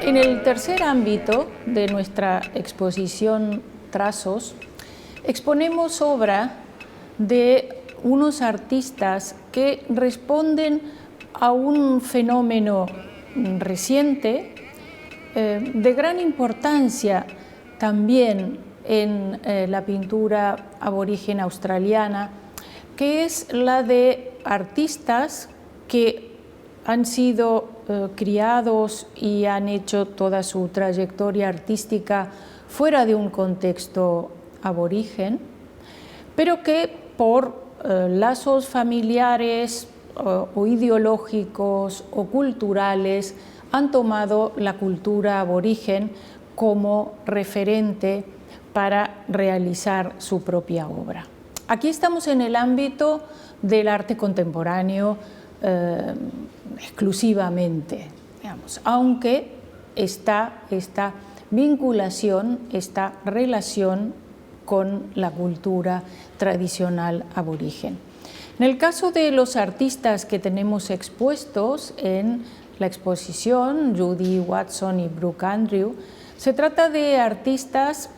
En el tercer ámbito de nuestra exposición Trazos, exponemos obra de unos artistas que responden a un fenómeno reciente de gran importancia también en la pintura aborigen australiana, que es la de artistas que han sido criados y han hecho toda su trayectoria artística fuera de un contexto aborigen, pero que por lazos familiares o ideológicos o culturales han tomado la cultura aborigen como referente para realizar su propia obra. Aquí estamos en el ámbito del arte contemporáneo exclusivamente, digamos, aunque está esta vinculación, esta relación con la cultura tradicional aborigen. En el caso de los artistas que tenemos expuestos en la exposición, Judy Watson y Brooke Andrew, se trata de artistas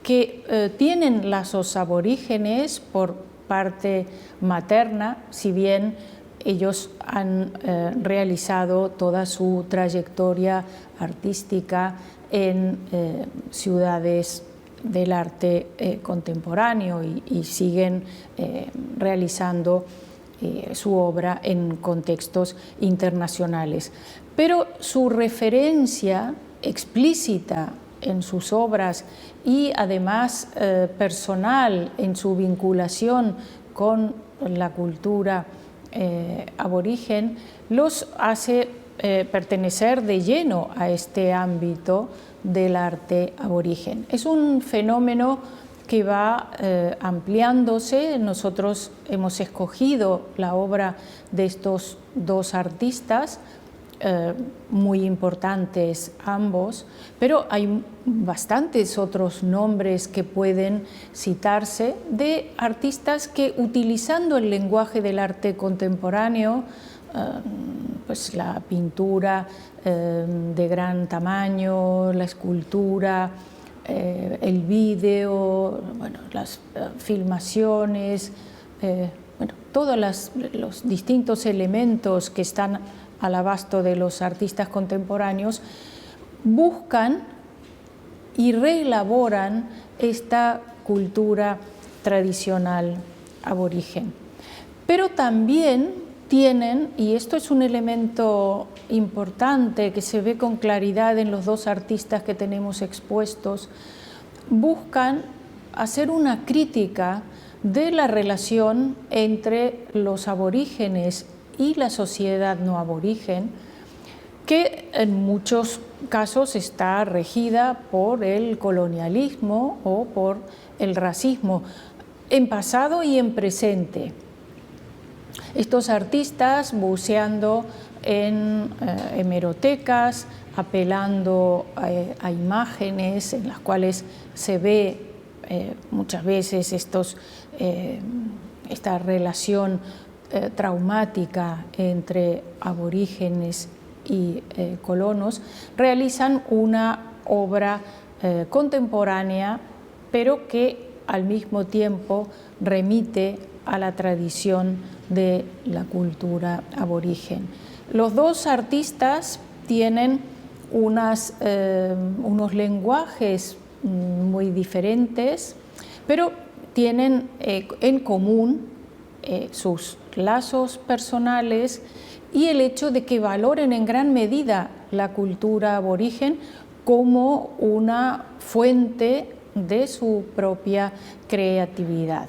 que tienen lazos aborígenes por parte materna, si bien ellos han realizado toda su trayectoria artística en ciudades del arte contemporáneo y siguen realizando su obra en contextos internacionales. Pero su referencia explícita en sus obras y además personal en su vinculación con la cultura aborigen los hace pertenecer de lleno a este ámbito del arte aborigen. Es un fenómeno que va ampliándose. Nosotros hemos escogido la obra de estos dos artistas, muy importantes ambos, pero hay bastantes otros nombres que pueden citarse de artistas que, utilizando el lenguaje del arte contemporáneo, pues la pintura de gran tamaño, la escultura, el vídeo, bueno, las filmaciones, bueno, todos los distintos elementos que están al abasto de los artistas contemporáneos, buscan y reelaboran esta cultura tradicional aborigen. Pero también tienen, y esto es un elemento importante que se ve con claridad en los dos artistas que tenemos expuestos, buscan hacer una crítica de la relación entre los aborígenes y la sociedad no aborigen, que en muchos casos está regida por el colonialismo o por el racismo, en pasado y en presente. Estos artistas buceando en hemerotecas, apelando a imágenes en las cuales se ve muchas veces esta relación traumática entre aborígenes y colonos, realizan una obra contemporánea, pero que al mismo tiempo remite a la tradición de la cultura aborigen. Los dos artistas tienen unos lenguajes muy diferentes, pero tienen en común sus lazos personales y el hecho de que valoren en gran medida la cultura aborigen como una fuente de su propia creatividad.